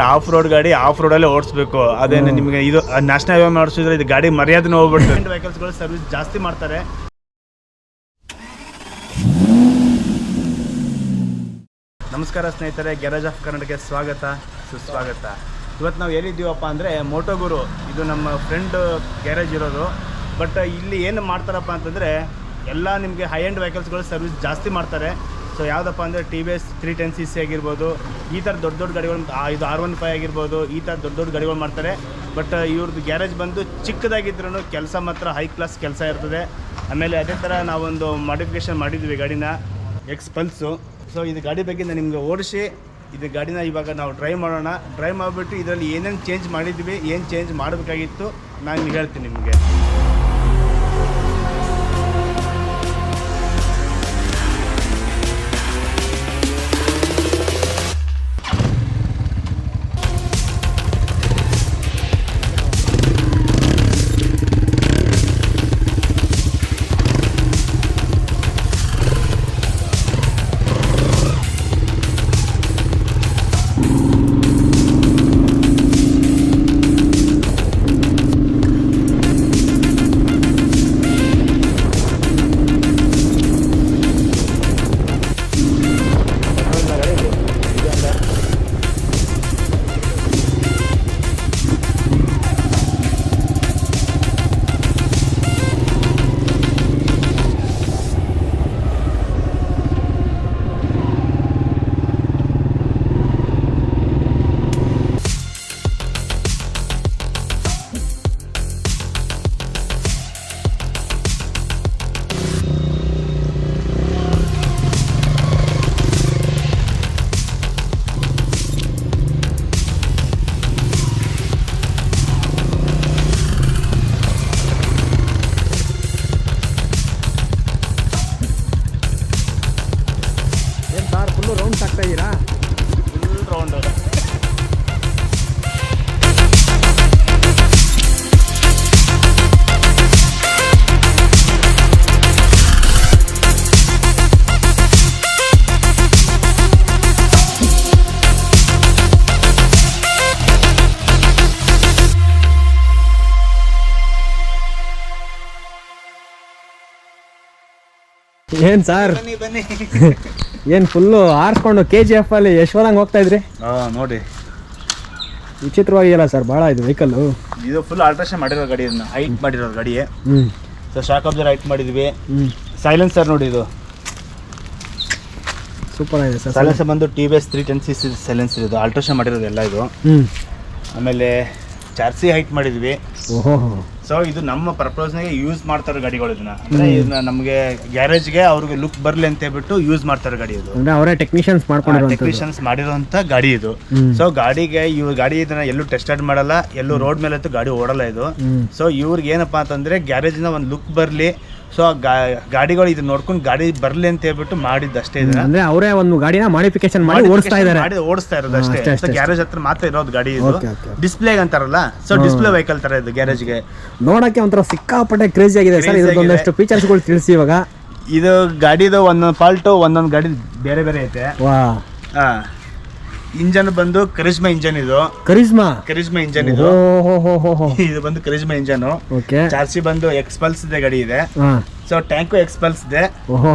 ಅಂದರೆ of road ಗಾಡಿ of ರೋಡಲ್ಲೇ ಓಡಿಸ್ಬೇಕು. ಅದೇನು ನಿಮಗೆ ಇದು ನ್ಯಾಷನಲ್ ಹೈವೇ ಮಾಡಿಸಿದ್ರೆ ಇದು ಗಾಡಿ ಮರ್ಯಾದೆನೇ ಹೋಗ್ಬಿಟ್ಟು ವೆಹಿಕಲ್ಸ್ಗಳು ಸರ್ವಿಸ್ ಜಾಸ್ತಿ ಮಾಡ್ತಾರೆ. ನಮಸ್ಕಾರ ಸ್ನೇಹಿತರೆ, ಗ್ಯಾರೇಜ್ ಆಫ್ ಕರ್ನಾಟಕಕ್ಕೆ ಸ್ವಾಗತ ಸುಸ್ವಾಗತ. ಇವತ್ತು ನಾವು ಎಲ್ಲಿದ್ದೀವಪ್ಪ ಅಂದರೆ MotoGuru, ಇದು ನಮ್ಮ ಫ್ರೆಂಡ್ ಗ್ಯಾರೇಜ್ ಇರೋದು. ಬಟ್ ಇಲ್ಲಿ ಏನು ಮಾಡ್ತಾರಪ್ಪ ಅಂತಂದರೆ ಎಲ್ಲ ನಿಮಗೆ ಹೈ ಎಂಡ್ ವೆಹಿಕಲ್ಸ್ಗಳು ಸರ್ವಿಸ್ ಜಾಸ್ತಿ ಮಾಡ್ತಾರೆ. ಸೊ ಯಾವುದಪ್ಪ ಅಂದರೆ TVS 310cc ಆಗಿರ್ಬೋದು, ಈ ಥರ ದೊಡ್ಡ ದೊಡ್ಡ ಗಾಡಿಗಳು, ಇದು R15 ಆಗಿರ್ಬೋದು, ಈ ಥರ ದೊಡ್ಡ ದೊಡ್ಡ ಗಾಡಿಗಳು ಮಾಡ್ತಾರೆ. ಬಟ್ ಇವ್ರದ್ದು ಗ್ಯಾರೇಜ್ ಬಂದು ಚಿಕ್ಕದಾಗಿದ್ರೂ ಕೆಲಸ ಮಾತ್ರ ಹೈ ಕ್ಲಾಸ್ ಕೆಲಸ ಇರ್ತದೆ. ಆಮೇಲೆ ಅದೇ ಥರ ನಾವೊಂದು ಮಾಡಿಫಿಕೇಷನ್ ಮಾಡಿದ್ವಿ ಗಾಡಿನ, Xpulse. ಸೊ ಇದು ಗಾಡಿ ಬಗ್ಗೆ ನಾನು ನಿಮಗೆ ಓಡಿಸಿ ಇದು ಗಾಡಿನ ಇವಾಗ ನಾವು ಡ್ರೈವ್ ಮಾಡೋಣ. ಡ್ರೈವ್ ಮಾಡಿಬಿಟ್ಟು ಇದರಲ್ಲಿ ಏನೇನು ಚೇಂಜ್ ಮಾಡಿದ್ವಿ, ಏನು ಚೇಂಜ್ ಮಾಡಬೇಕಾಗಿತ್ತು ನಾನು ಹೇಳ್ತೀನಿ ನಿಮಗೆ. ಏನ್ ಸರ್ ಬನ್ನಿ ಏನ್ ಫುಲ್ಲು ಆರಿಸ್ಕೊಂಡು KGF ಅಲ್ಲಿ ಯಶವಂತಂಗೆ ಹೋಗ್ತಾ ಇದ್ರಿ? ನೋಡಿ ವಿಚಿತ್ರವಾಗಿಲ್ಲ ಸರ್, ಭಾಳ ಇದು ವೆಹಿಕಲ್. ಇದು ಫುಲ್ ಆಲ್ಟ್ರೇಷನ್ ಮಾಡಿರೋ ಗಾಡಿ, ಇದನ್ನ ಹೈಟ್ ಮಾಡಿರೋ ಗಾಡಿ. ಸೊ ಶಾಕ್ ಅಬ್ಸರ್ವರ್ ಹೈಟ್ ಮಾಡಿದ್ವಿ. ಸೈಲೆನ್ಸರ್ ನೋಡಿ, ಇದು ಸೂಪರ್ ಆಗಿದೆ ಸರ್. ಸೈಲೆನ್ಸರ್ ಬಂದು TVS 310cc ಸೈಲೆನ್ಸರ್, ಇದು ಆಲ್ಟ್ರೇಷನ್ ಮಾಡಿರೋದು ಎಲ್ಲ ಇದು. ಆಮೇಲೆ ಚಾರ್ಸಿ ಹೈಟ್ ಮಾಡಿದ್ವಿ. ಓಹೋ. ಸೊ ಇದು ನಮ್ಮ ಪರ್ಪಸ್ನಾಗೆ ಯೂಸ್ ಮಾಡ್ತಾರೆ ಗಾಡಿಗಳು. ಇದನ್ನ ಅಂದ್ರೆ ಇದನ್ನ ನಮಗೆ ಗ್ಯಾರೇಜ್ಗೆ ಅವ್ರಿಗೆ ಲುಕ್ ಬರ್ಲಿ ಅಂತ ಹೇಳ್ಬಿಟ್ಟು ಯೂಸ್ ಮಾಡ್ತಾರೆ ಗಾಡಿ. ಇದು ಅಂದ್ರೆ ಅವರೇ ಟೆಕ್ನಿಷಿಯನ್ಸ್ ಮಾಡಿರೋಂಥ ಗಾಡಿ ಇದು. ಸೊ ಗಾಡಿಗೆ ಇವ್ರ ಗಾಡಿ ಇದನ್ನ ಎಲ್ಲೂ ಟೆಸ್ಟೆಡ್ ಮಾಡಲ್ಲ, ಎಲ್ಲೂ ರೋಡ್ ಮೇಲೆ ಅಂತೂ ಗಾಡಿ ಓಡಲ್ಲ ಇದು. ಸೊ ಇವ್ರಿಗೆ ಏನಪ್ಪಾ ಅಂತಂದ್ರೆ ಗ್ಯಾರೇಜ್ನ ಒಂದು ಲುಕ್ ಬರ್ಲಿ, ಸೊ ಗಾಡಿಗಳು ಇದನ್ನ ನೋಡ್ಕೊಂಡು ಗಾಡಿ ಬರ್ಲಿ ಅಂತ ಹೇಳ್ಬಿಟ್ಟು ಮಾಡಿದ್ದಷ್ಟೇ. ಅಂದ್ರೆ ಅವರೇ ಒಂದು ಗಾಡಿನ ಮಾಡಿಫಿಕೇಶನ್ ಮಾಡಿ ಓಡಿಸ್ತಾ ಇರೋದು ಅಷ್ಟೇ. ಗ್ಯಾರೇಜ್ ಹತ್ರ ಮಾತ್ರ ಇರೋದು ಗಾಡಿ ಇದು. ಡಿಸ್ಪ್ಲೇ ಅಂತಾರಲ್ಲ, ಸೊ ಡಿಸ್ಪ್ಲೇ ವೆಹಿಕಲ್ ತರ ಇದು ಗ್ಯಾರೇಜ್ಗೆ ನೋಡಕ್ಕೆ ಒಂಥರ ಸಿಕ್ಕಾಪಟ್ಟೆ ಕ್ರೇಜಿ ಆಗಿದೆ ಸರ್. ಇದೊಂದಷ್ಟು ಫೀಚರ್ಸ್ಗಳು ತಿಳಿಸಿ ಇವಾಗ. ಇದು ಗಾಡಿದು ಒಂದೊಂದು ಫಾಲ್ಟು, ಒಂದೊಂದು ಗಾಡಿ ಬೇರೆ ಬೇರೆ ಐತೆ. ಇಂಜನ್ ಬಂದು ಕರಿಷ್ಮಾ ಇಂಜನ್, ಇದು ಕರಿಷ್ಮಾ ಇಂಜನ್ ಇದು. ಇದು ಬಂದು ಕರಿಷ್ಮಾ ಇಂಜನ್. ಚಾರ್ಸಿ ಬಂದು Xpulse ಇದೆ ಗಾಡಿ ಇದೆ. ಸೊ ಟ್ಯಾಂಕು Xpulse ಇದೆ.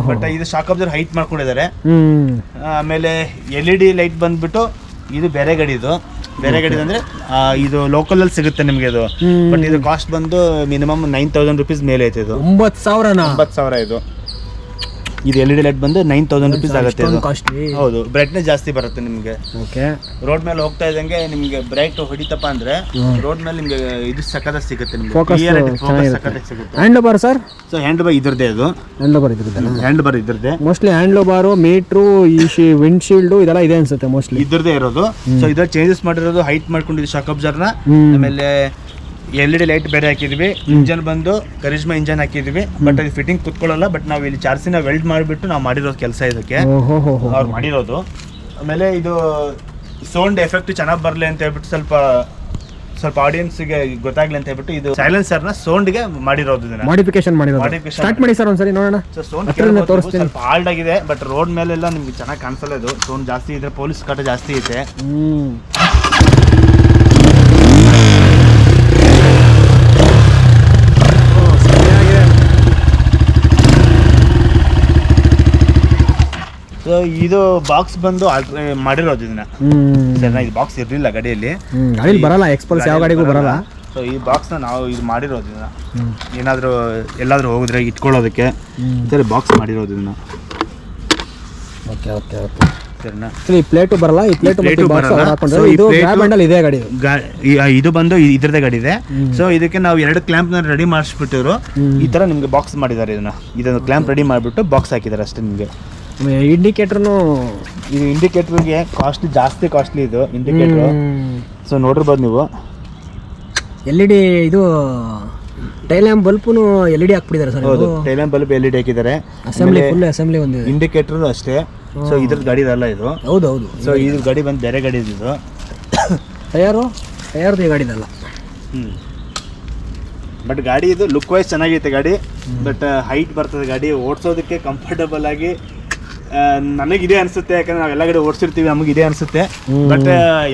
ಬಟ್ ಇದು ಶಾಕ್ ಅಬ್ಸರ್ವರ್ ಹೈಟ್ ಮಾಡ್ಕೊಂಡಿದ್ದಾರೆ. ಆಮೇಲೆ LED ಲೈಟ್ ಬಂದ್ಬಿಟ್ಟು ಇದು ಬೇರೆ ಗಾಡಿ. ಇದು ಬೇರೆ ಗಾಡಿ ಅಂದ್ರೆ ಇದು ಲೋಕಲ್ ಅಲ್ಲಿ ಸಿಗುತ್ತೆ ನಿಮ್ಗೆ ಇದು. ಬಟ್ ಇದು ಕಾಸ್ಟ್ ಬಂದು ಮಿನಿಮಮ್ 9,000 rupees ಮೇಲೆ ಐತೆ. ಇದು 9,000 ಇದು. ಇದು LED ಲೈಟ್ ಬಂದು 9,000 rupees ಆಗುತ್ತೆ. ಹೌದು, ಬ್ರೈಟ್ನೆಸ್ ಜಾಸ್ತಿ ಬರುತ್ತೆ ನಿಮಗೆ. ರೋಡ್ ಮೇಲೆ ಹೋಗ್ತಾ ಇದ್ದಂಗೆ ನಿಮ್ಗೆ ಬ್ರೈಟ್ ಹೊಡಿತಪ್ಪ ಅಂದ್ರೆ ರೋಡ್ ಮೇಲೆ ನಿಮ್ಗೆ ಇದು ಸಕ್ಕತ್ತ ಸಿಗುತ್ತೆ ನಿಮ್ಗೆ. Handlebar sir? So handlebar ಇದ್ರದ್ದೇ, ಅದು ಹ್ಯಾಂಡ್ ಬಾರ್ ಇದ್ರದ್ದೇ. ಮೋಸ್ಟ್ಲಿ ಹ್ಯಾಂಡ್ ಬಾರು, ಮೀಟ್ರು, ಈ ವಿಂಡ್ ಶೀಲ್ಡ್ ಇದೆಲ್ಲ ಇದೆ ಅನ್ಸುತ್ತೆ ಮೋಸ್ಟ್ಲಿ. ಇದ್ರದ್ದೇ ಇರೋದು. ಸೊ ಇದ್ರ ಚೇಂಜಸ್ ಮಾಡಿರೋದು, ಹೈಟ್ ಮಾಡ್ಕೊಂಡಿದ್ದು ಶಾಕ್ ಅಬ್ಸರ್ವರ್ನ. ಆಮೇಲೆ LED ಲೈಟ್ ಬೇರೆ ಹಾಕಿದ್ವಿ. ಇಂಜನ್ ಬಂದು ಕರಿಷ್ಮಾ ಇಂಜನ್ ಹಾಕಿದ್ವಿ. ಬಟ್ ಅದು ಫಿಟ್ಟಿಂಗ್ ಕುತ್ಕೊಳ್ಳಲ್ಲ. ಬಟ್ ನಾವು ಇಲ್ಲಿ ಚಾರ್ಸಿನ ವೆಲ್ಡ್ ಮಾಡಿಬಿಟ್ಟು ನಾವು ಮಾಡಿರೋದು ಕೆಲಸ ಇದಕ್ಕೆ ಅವ್ರು ಮಾಡಿರೋದು. ಆಮೇಲೆ ಇದು ಸೌಂಡ್ ಎಫೆಕ್ಟ್ ಚೆನ್ನಾಗಿ ಬರಲಿ ಅಂತ ಹೇಳ್ಬಿಟ್ಟು ಸ್ವಲ್ಪ ಆಡಿಯನ್ಸ್ಗೆ ಗೊತ್ತಾಗ್ಲಿ ಅಂತ ಹೇಳ್ಬಿಟ್ಟು ಇದು ಸೈಲೆನ್ಸರ್ನ ಸೌಂಡ್ಗೆ ಮಾಡಿರೋದು. ಮಾಡಿಫಿಕೇಶನ್ ಸ್ಟಾರ್ಟ್ ಮಾಡಿ ಸರ್ ಒಂದ್ಸರಿ ನೋಡೋಣ. ಸೊ ಸೌಂಡ್ ಸ್ವಲ್ಪ ಹಾಲ್ಡ್ ಆಗಿದೆ, ಬಟ್ ರೋಡ್ ಮೇಲೆಲ್ಲ ನಿಮ್ಗೆ ಚೆನ್ನಾಗಿ ಕಾಣಿಸಲ್ಲ. ಇದು ಸೌಂಡ್ ಜಾಸ್ತಿ ಇದ್ರೆ ಪೊಲೀಸ್ ಕಾಟ ಜಾಸ್ತಿ ಐತೆ. ಇದು ಬಾಕ್ಸ್ ಬಂದು ಮಾಡಿರೋದು ಇದನ್ನ ಸರಿನಾ. ಇದು ಬಾಕ್ಸ್ ಇರಲಿಲ್ಲ ಗಾಡಿಯಲ್ಲಿ, ಗಾಡಿಲಿ ಬರಲ್ಲ, ಎಕ್ಸ್ಪಲ್ಸ್ ಯಾವ ಗಾಡಿಗೂ ಬರಲ್ಲ. ಸೊ ಈ ಬಾಕ್ಸ್ನ ನಾವು ಇದು ಮಾಡಿರೋದು ಇದನ್ನ, ಏನಾದರೂ ಎಲ್ಲಾದರೂ ಹೋಗಿದ್ರೆ ಇಟ್ಕೊಳ್ಳೋದಕ್ಕೆ ಸರಿ ಬಾಕ್ಸ್ ಮಾಡಿರೋದು ಇದನ್ನ. ಓಕೆ ಓಕೆ ಓಕೆ ಸರಿನಾ. ಈ ಪ್ಲೇಟು ಬರಲ್ಲ, ಈ ಪ್ಲೇಟು ಬರಲ್ಲ. ಇದು ಗ್ರಾಬ್ ಹ್ಯಾಂಡಲ್ ಇದೆ ಗಾಡಿ, ಇದು ಬಂದು ಇದ್ರದೇ ಗಾಡಿ ಇದೆ. ಸೊ ಇದಕ್ಕೆ ನಾವು 2 ಕ್ಲ್ಯಾಂಪ್ನ ರೆಡಿ ಮಾಡಿಸ್ಬಿಟ್ಟಿರು. ಈ ಥರ ನಿಮಗೆ ಬಾಕ್ಸ್ ಮಾಡಿದ್ದಾರೆ. ಇದನ್ನು ಕ್ಲ್ಯಾಂಪ್ ರೆಡಿ ಮಾಡಿಬಿಟ್ಟು ಬಾಕ್ಸ್ ಹಾಕಿದ್ದಾರೆ ಅಷ್ಟೇ ನಿಮಗೆ. ಇಂಡಿಕೇಟರ್ನು, ಇದು ಇಂಡಿಕೇಟರ್ಗೆ ಜಾಸ್ತಿ ಕಾಸ್ಟ್ಲಿ ಇದು ಇಂಡಿಕೇಟರ್. ಸೊ ನೋಡಿರ್ಬೋದು ನೀವು, LED ಇದು ಟೈಲ್ ಲ್ಯಾಂಪ್ ಬಲ್ಪು LED ಹಾಕ್ಬಿಟ್ಟಿದ್ದಾರೆ ಸರ್. ಹೌದು, ಟೈಲ್ ಲ್ಯಾಂಪ್ ಬಲ್ಬ್ LED ಹಾಕಿದ್ದಾರೆ. ಅಸೆಂಬ್ಲಿ ಫುಲ್ ಅಸೆಂಬ್ಲಿ ಒಂದು ಇಂಡಿಕೇಟರ್ ಅಷ್ಟೇ. ಸೊ ಇದ್ರದ್ದು ಗಾಡಿ ಅಲ್ಲ ಇದು. ಹೌದು ಹೌದು. ಸೊ ಇದು ಗಾಡಿ ಬಂದು ಬೇರೆ ಗಾಡಿ ಇದು. ಟಯರ್ದು ಈ ಗಾಡಿದಲ್ಲ. ಬಟ್ ಗಾಡಿ ಇದು ಲುಕ್ ವೈಸ್ ಚೆನ್ನಾಗೈತೆ ಗಾಡಿ. ಬಟ್ ಹೈಟ್ ಬರ್ತದೆ ಗಾಡಿ, ಓಡಿಸೋದಕ್ಕೆ ಕಂಫರ್ಟಬಲ್ ಆಗಿ ನನಗಿದೆ ಅನಿಸುತ್ತೆ. ಯಾಕಂದ್ರೆ ನಾವೆಲ್ಲ ಗಾಡಿ ಓಡಿಸಿರ್ತೀವಿ, ನಮಗೆ ಇದೆ ಅನಿಸುತ್ತೆ. ಬಟ್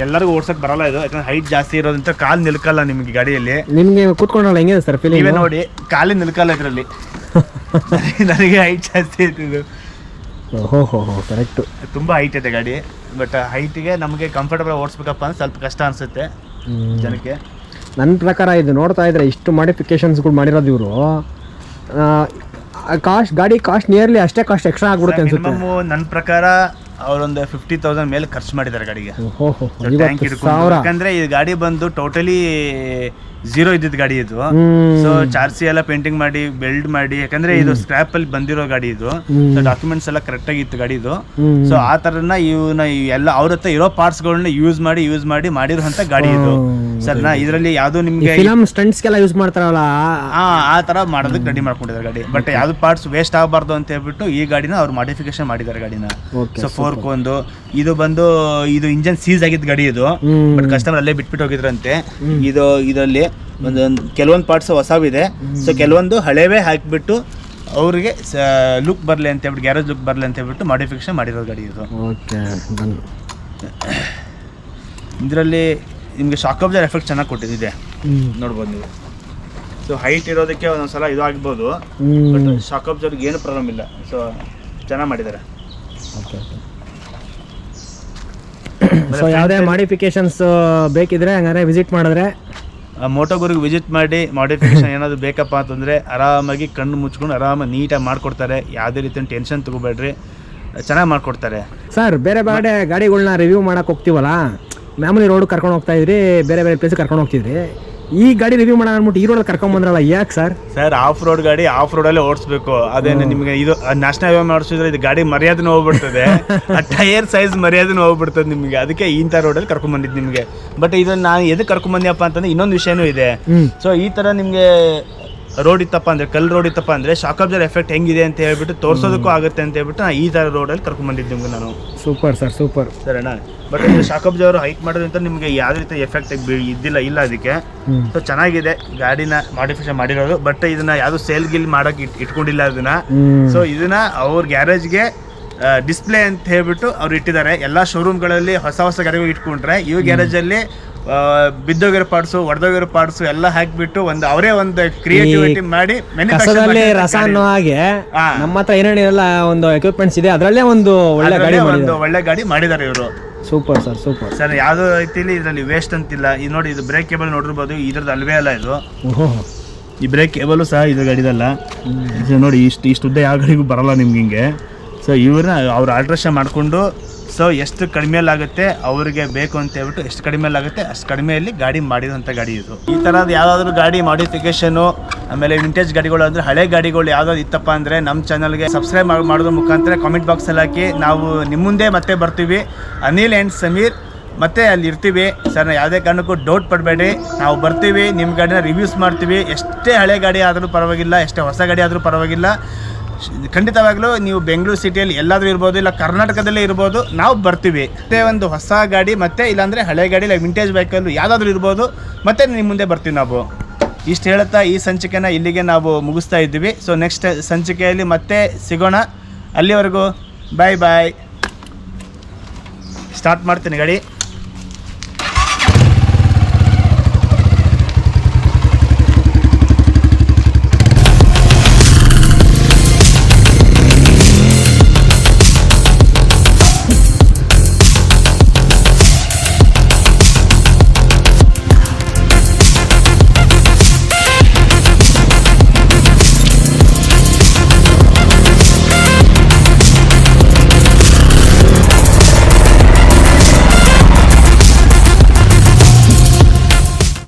ಎಲ್ಲರಿಗೂ ಓಡ್ಸಕ್ ಬರಲ್ಲ ಇದು, ಯಾಕಂದ್ರೆ ಹೈಟ್ ಜಾಸ್ತಿ ಇರೋದಂತ ಕಾಲು ನಿಲ್ಕಲ್ಲ ನಿಮಗೆ ಗಾಡಿಯಲ್ಲಿ. ನಿಮಗೆ ಕೂತ್ಕೊಂಡಲ್ಲ ಹೆಂಗಿದೆ ಸರ್ ಫೀಲಿಂಗ್? ನೀವೇ ನೋಡಿ, ಕಾಲಿನ ನಿಲ್ಕಲ್ಲ ಇದರಲ್ಲಿ. ನನಗೆ ಹೈಟ್ ಜಾಸ್ತಿ ಐತೆ ಇದು. ಓಹೋ ಕರೆಕ್ಟ್, ತುಂಬ ಹೈಟ್ ಐತೆ ಗಾಡಿ. ಬಟ್ ಹೈಟಿಗೆ ನಮಗೆ ಕಂಫರ್ಟಬಲ್ ಓಡಿಸ್ಬೇಕಪ್ಪ ಅಂದ್ರೆ ಸ್ವಲ್ಪ ಕಷ್ಟ ಅನಿಸುತ್ತೆ ಜನಕ್ಕೆ. ನನ್ನ ಪ್ರಕಾರ ಇದು ನೋಡ್ತಾ ಇದ್ರೆ ಇಷ್ಟು ಮಾಡಿಫಿಕೇಶನ್ಸ್ಗಳು ಮಾಡಿರೋದು ಇವರು, ಗಾಡಿ ಕಾಸ್ಟ್ ನಿಯರ್ಲಿ ಅಷ್ಟೇ ಕಾಸ್ಟ್ ಎಕ್ಸ್ಟ್ರಾ ಆಗ್ಬಿಡುತ್ತೆ ಅನ್ಸುತ್ತೆ. ನನ್ನ ಪ್ರಕಾರ ಅವರೊಂದು 50,000 ಮೇಲೆ ಖರ್ಚು ಮಾಡಿದ್ದಾರೆ ಗಾಡಿಗೆ. ಯಾಕಂದ್ರೆ ಈ ಗಾಡಿ ಬಂದು ಟೋಟಲಿ ಝೀರೋ ಇದ್ದಿದ್ದು ಗಾಡಿ ಇದು. ಸೊ ಚಾರ್ಸಿ ಎಲ್ಲ ಪೇಂಟಿಂಗ್ ಮಾಡಿ ಬೆಲ್ಡ್ ಮಾಡಿ, ಯಾಕಂದ್ರೆ ಇದು ಸ್ಕ್ರಾಪ್ ಅಲ್ಲಿ ಬಂದಿರೋ ಗಾಡಿ ಇದು. ಡಾಕ್ಯುಮೆಂಟ್ಸ್ ಎಲ್ಲ ಕರೆಕ್ಟ್ ಆಗಿ ಇತ್ತು ಗಾಡಿ ಇದು. ಸೊ ಆ ತರನ ಇವನ್ನ ಎಲ್ಲ ಅವ್ರ ಹತ್ರ ಇರೋ ಪಾರ್ಟ್ಸ್ ಗಳನ್ನ ಯೂಸ್ ಮಾಡಿ ಮಾಡಿರುವಂತ ಗಾಡಿ ಇದು ಸರ್ನಾ. ಇದರಲ್ಲಿ ಯಾವ್ದು ನಿಮ್ಗೆ ಫಿಲಂ ಸ್ಟಂಟ್ಸ್ಗೆಲ್ಲ ಯೂಸ್ ಮಾಡ್ತಾರಲ್ಲ ಆ ತರ ಮಾಡೋದಕ್ಕೆ ರೆಡಿ ಮಾಡ್ಕೊಂಡಿದ್ದಾರೆ ಗಾಡಿ. ಬಟ್ ಯಾವ್ದು ಪಾರ್ಟ್ಸ್ ವೇಸ್ಟ್ ಆಗಬಾರ್ದು ಅಂತ ಹೇಳ್ಬಿಟ್ಟು ಈ ಗಾಡಿನ ಅವ್ರು ಮಾಡಿಫಿಕೇಶನ್ ಮಾಡಿದ್ದಾರೆ ಗಾಡಿನ. ಸೊ ಫೋರ್ಕ್ ಒಂದು ಇದು ಬಂದು ಇದು ಇಂಜನ್ ಸೀಸ್ ಆಗಿದ್ದ ಗಾಡಿ ಇದು. ಬಟ್ ಕಸ್ಟಮರ್ ಅಲ್ಲೇ ಬಿಟ್ಬಿಟ್ಟು ಹೋಗಿದ್ರಂತೆ. ಇದರಲ್ಲಿ ಕೆಲವೊಂದು ಪಾರ್ಟ್ಸ್ ಹೊಸವಿದೆ. ಸೊ ಕೆಲವೊಂದು ಹಳೇವೇ ಹಾಕಿಬಿಟ್ಟು ಅವ್ರಿಗೆ ಲುಕ್ ಬರಲಿ ಅಂತ ಹೇಳ್ಬಿಟ್ಟು, ಗ್ಯಾರೇಜ್ ಲುಕ್ ಬರಲಿ ಅಂತ ಹೇಳ್ಬಿಟ್ಟು ಮಾಡಿಫಿಕೇಶನ್ ಮಾಡಿರೋ ಗಾಡಿ ಇದು. ಇದರಲ್ಲಿ ನಿಮಗೆ ಶಾಕ್ ಅಬ್ಸರ್ವರ್ ಎಫೆಕ್ಟ್ ಚೆನ್ನಾಗಿ ಕೊಟ್ಟಿದೆ, ನೋಡ್ಬೋದು ನೀವು. ಸೊ ಹೈಟ್ ಇರೋದಕ್ಕೆ ಒಂದೊಂದ್ಸಲ ಇದು ಆಗ್ಬೋದು, ಬಟ್ ಶಾಕ್ ಅಬ್ಸರ್ವರ್ಗೆ ಏನು ಪ್ರಾಬ್ಲಮ್ ಇಲ್ಲ. ಸೊ ಚೆನ್ನಾಗಿ ಮಾಡಿದ್ದಾರೆ. ಸೊ ಯಾವುದೇ ಮಾಡಿಫಿಕೇಶನ್ಸ್ ಬೇಕಿದ್ರೆ ಹಂಗಾರೆ ವಿಸಿಟ್ ಮಾಡಿದ್ರೆ MotoGuruಗೆ ವಿಸಿಟ್ ಮಾಡಿ, ಮಾಡಿಫಿಕೇಶನ್ ಏನಾದರೂ ಬೇಕಪ್ಪ ಅಂತಂದರೆ ಆರಾಮಾಗಿ ಕಣ್ಣು ಮುಚ್ಕೊಂಡು ಆರಾಮಾಗಿ ನೀಟಾಗಿ ಮಾಡಿಕೊಡ್ತಾರೆ. ಯಾವುದೇ ರೀತಿಯ ಟೆನ್ಷನ್ ತೊಗೋಬೇಡ್ರಿ, ಚೆನ್ನಾಗಿ ಮಾಡಿಕೊಡ್ತಾರೆ ಸರ್. ಬೇರೆ ಗಾಡಿಗಳನ್ನ ರಿವ್ಯೂ ಮಾಡೋಕೆ ಹೋಗ್ತೀವಲ್ಲ, ಮಾಮೂಲಿ ರೋಡ್ ಕರ್ಕೊಂಡು ಹೋಗ್ತಾ ಇದ್ರಿ, ಬೇರೆ ಪ್ಲೇಸ್ ಕರ್ಕೊಂಡು ಹೋಗ್ತಿದ್ರಿ. ಈ ಗಾಡಿ ರಿವ್ಯೂ ಮಾಡೋಣ ಅಂದ್ಬಿಟ್ಟು ಈ ರೋಡಲ್ಲಿ ಕರ್ಕೊಂಡ್ ಬಂದ್ರಲ್ಲ, ಯಾಕೆ ಸರ್? ಆಫ್ ರೋಡ್ ಗಾಡಿ ಆಫ್ ರೋಡಲ್ಲೇ ಓಡಿಸ್ಬೇಕು. ಅದೇನು ನಿಮಗೆ ಇದು ನ್ಯಾಷನಲ್ ಹೈವೇ ಮಾಡಿಸಿದ್ರೆ ಇದು ಗಾಡಿ ಮರ್ಯಾದೆನೂ ಹೋಗ್ಬಿಡ್ತದೆ, ಆ ಟೈರ್ ಸೈಜ್ ಮರ್ಯಾದೆನೂ ಹೋಗ್ಬಿಡ್ತದೆ ನಿಮಗೆ. ಅದಕ್ಕೆ ಇಂಥ ರೋಡಲ್ಲಿ ಕರ್ಕೊಂಡ್ ಬಂದಿದ್ದು ನಿಮಗೆ. ಬಟ್ ಇದನ್ನ ನಾನು ಎದಕ್ಕೆ ಕರ್ಕೊಂಡ್ ಬಂದ್ಯಪ್ಪ ಅಂತಂದ್ರೆ ಇನ್ನೊಂದು ವಿಷಯನೂ ಇದೆ. ಸೊ ಈ ಥರ ನಿಮಗೆ ರೋಡ್ ಇತ್ತಪ್ಪ ಅಂದರೆ, ಕಲ್ ರೋಡ್ ಇತ್ತಪ್ಪ ಅಂದರೆ ಶಾಕ್ ಅಬ್ಸರ್ವರ್ ಎಫೆಕ್ಟ್ ಹೆಂಗಿದೆ ಅಂತ ಹೇಳ್ಬಿಟ್ಟು ತೋರಿಸೋದಕ್ಕೂ ಆಗುತ್ತೆ ಅಂತ ಹೇಳ್ಬಿಟ್ಟು ನಾನು ಈ ಥರ ರೋಡಲ್ಲಿ ಕರ್ಕೊಂಡ್ಬಂದಿದ್ದು ನಿಮ್ಗೆ ನಾನು. ಸೂಪರ್ ಸರ್, ಸೂಪರ್ ಸರಿನಾ. ಬಟ್ ಶಾಕ್ ಅಬ್ಸರ್ವರ್ ಹೈಟ್ ಮಾಡೋದ್ರಿಂದ ನಿಮಗೆ ಯಾವುದೇ ರೀತಿ ಎಫೆಕ್ಟ್ ಇಲ್ಲ ಅದಕ್ಕೆ. ಸೊ ಚೆನ್ನಾಗಿದೆ ಗಾಡಿನ ಮಾಡಿಫಿಕೇಶನ್ ಮಾಡಿರೋದು. ಬಟ್ ಇದನ್ನ ಯಾವುದು ಸೇಲ್ ಗಿಲ್ ಮಾಡೋಕೆ ಇಟ್ಕೊಂಡಿಲ್ಲ ಇದನ್ನ. ಸೊ ಇದನ್ನ ಅವ್ರ ಗ್ಯಾರೇಜ್ಗೆ ಡಿಸ್ಪ್ಲೇ ಅಂತ ಹೇಳ್ಬಿಟ್ಟು ಅವ್ರು ಇಟ್ಟಿದ್ದಾರೆ. ಎಲ್ಲ ಶೋರೂಮ್ಗಳಲ್ಲಿ ಹೊಸ ಗಾಡಿಗಳು ಇಟ್ಕೊಂಡ್ರೆ, ಇವ್ ಗ್ಯಾರೇಜಲ್ಲಿ ಬಿದ್ದೋಗಿರೋ ಪಾರ್ಟ್ಸು, ಒಡೆದೋಗಿರೋ ಪಾರ್ಟ್ಸು ಎಲ್ಲ ಹಾಕಿಬಿಟ್ಟು ಅವರೇ ಒಂದು ಕ್ರಿಯೇಟಿವಿಟಿ ಮಾಡಿ ರಸ ಅನ್ನೋ ಹಾಗೆ ನಮ್ಮ ಹತ್ರ ಏನೇನಿರಲ್ಲ ಒಂದು ಎಕ್ವಿಪ್ಮೆಂಟ್ಸ್ ಇದೆ, ಅದರಲ್ಲೇ ಒಂದು ಒಳ್ಳೆ ಗಾಡಿ ಮಾಡಿದ್ದಾರೆ ಇವರು. Super sir, super sir. ಯಾವುದೋ ರೀತಿಲಿ ಇದರಲ್ಲಿ ವೇಸ್ಟ್ ಅಂತಿಲ್ಲ. ಇದು ನೋಡಿ, ಇದು ಬ್ರೇಕ್ ಕೇಬಲ್ ನೋಡಿರ್ಬೋದು, ಇದ್ರದ್ದು ಅಲ್ವೇ ಅಲ್ಲ ಇದು. ಈ ಬ್ರೇಕ್ ಕೇಬಲು ಸಹ ಇದು ಗಾಡಿದಲ್ಲ. ನೋಡಿ, ಇಷ್ಟು ಉದ್ದ ಯಾವ ಗಾಡಿಗೂ ಬರಲ್ಲ ನಿಮ್ಗೆ ಹಿಂಗೆ. ಸೊ ಇವ್ರನ್ನ ಅವ್ರು ಆಲ್ಟ್ರೇಷನ್ ಮಾಡಿಕೊಂಡು, ಸೊ ಎಷ್ಟು ಕಡಿಮೆಯಲ್ಲಾಗುತ್ತೆ ಅವ್ರಿಗೆ ಬೇಕು ಅಂತ ಹೇಳ್ಬಿಟ್ಟು ಎಷ್ಟು ಕಡಿಮೆಯಲ್ಲಾಗುತ್ತೆ ಅಷ್ಟು ಕಡಿಮೆಯಲ್ಲಿ ಗಾಡಿ ಮಾಡಿರೋಂಥ ಗಾಡಿ ಇದು. ಈ ಥರದ್ದು ಯಾವುದಾದ್ರೂ ಗಾಡಿ ಮಾಡಿಫಿಕೇಷನು, ಆಮೇಲೆ ವಿಂಟೇಜ್ ಗಾಡಿಗಳು ಅಂದರೆ ಹಳೆ ಗಾಡಿಗಳು ಯಾವುದಾದ್ರು ಇತ್ತಪ್ಪ ಅಂದರೆ ನಮ್ಮ ಚಾನಲ್ಗೆ ಸಬ್ಸ್ಕ್ರೈಬ್ ಮಾಡೋದ್ರ ಮುಖಾಂತರ ಕಾಮೆಂಟ್ ಬಾಕ್ಸಲ್ಲಿ ಹಾಕಿ. ನಾವು ನಿಮ್ಮ ಮುಂದೆ ಮತ್ತೆ ಬರ್ತೀವಿ, ಅನಿಲ್ ಆ್ಯಂಡ್ ಸಮೀರ್ ಮತ್ತೆ ಅಲ್ಲಿ ಇರ್ತೀವಿ ಸರ್. ಯಾವುದೇ ಕಾರಣಕ್ಕೂ ಡೌಟ್ ಪಡಬೇಡಿ, ನಾವು ಬರ್ತೀವಿ, ನಿಮ್ಮ ಗಾಡಿನ ರಿವ್ಯೂಸ್ ಮಾಡ್ತೀವಿ. ಎಷ್ಟೇ ಹಳೆ ಗಾಡಿ ಆದರೂ ಪರವಾಗಿಲ್ಲ, ಎಷ್ಟೇ ಹೊಸ ಗಾಡಿ ಆದರೂ ಪರವಾಗಿಲ್ಲ. ಖಂಡಿತವಾಗ್ಲೂ ನೀವು ಬೆಂಗಳೂರು ಸಿಟಿಯಲ್ಲಿ ಎಲ್ಲಾದರೂ ಇರ್ಬೋದು, ಇಲ್ಲ ಕರ್ನಾಟಕದಲ್ಲೇ ಇರ್ಬೋದು, ನಾವು ಬರ್ತೀವಿ. ಮತ್ತೆ ಒಂದು ಹೊಸ ಗಾಡಿ ಮತ್ತೆ ಇಲ್ಲಾಂದರೆ ಹಳೆ ಗಾಡಿ, ಇಲ್ಲ ವಿಂಟೇಜ್ ಬೈಕಲ್ಲೂ ಯಾವುದಾದ್ರೂ ಇರ್ಬೋದು, ಮತ್ತೆ ನಿಮ್ಮ ಮುಂದೆ ಬರ್ತೀವಿ ನಾವು. ಇಷ್ಟು ಹೇಳ್ತಾ ಈ ಸಂಚಿಕೆನ ಇಲ್ಲಿಗೆ ನಾವು ಮುಗಿಸ್ತಾ ಇದ್ದೀವಿ. ಸೊ ನೆಕ್ಸ್ಟ್ ಸಂಚಿಕೆಯಲ್ಲಿ ಮತ್ತೆ ಸಿಗೋಣ. ಅಲ್ಲಿವರೆಗೂ ಬಾಯ್ ಬಾಯ್. ಸ್ಟಾರ್ಟ್ ಮಾಡ್ತೀನಿ ಗಾಡಿ.